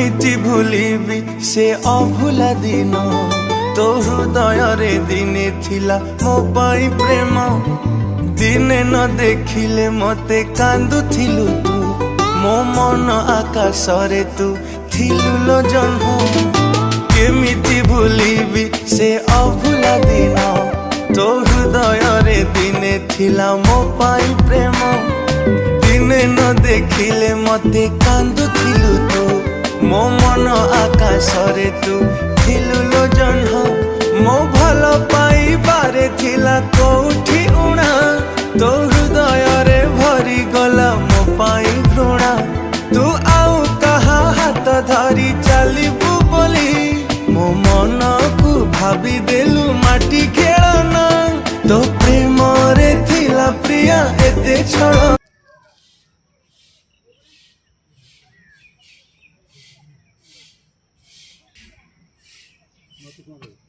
केमिति भूलिबी से अभुला दिन तो हृदय रे दिने थिला मो पाई प्रेम दिने न देखिले मते कांदुथिलु तू मो मन आकाश रे तू थिलु लो जन्म केमिति भूलिबी से अभुला दिन तो हृदय रे दिने थिला मो पाई प्रेम दिने न देखिले मते कांदुथिलु तू मो मन आकाश रे तू थिलु लो जन्म मो भल पाई बारे थिला कोठी उणा तो हृदय रे भरी गला मो पाई घृणा तू आउ कहा हाथ धरी चलिबू बोली मो मन को भाभी देलु माटी खेलना तो प्रेम रे थिला प्रिया एते छळ Não,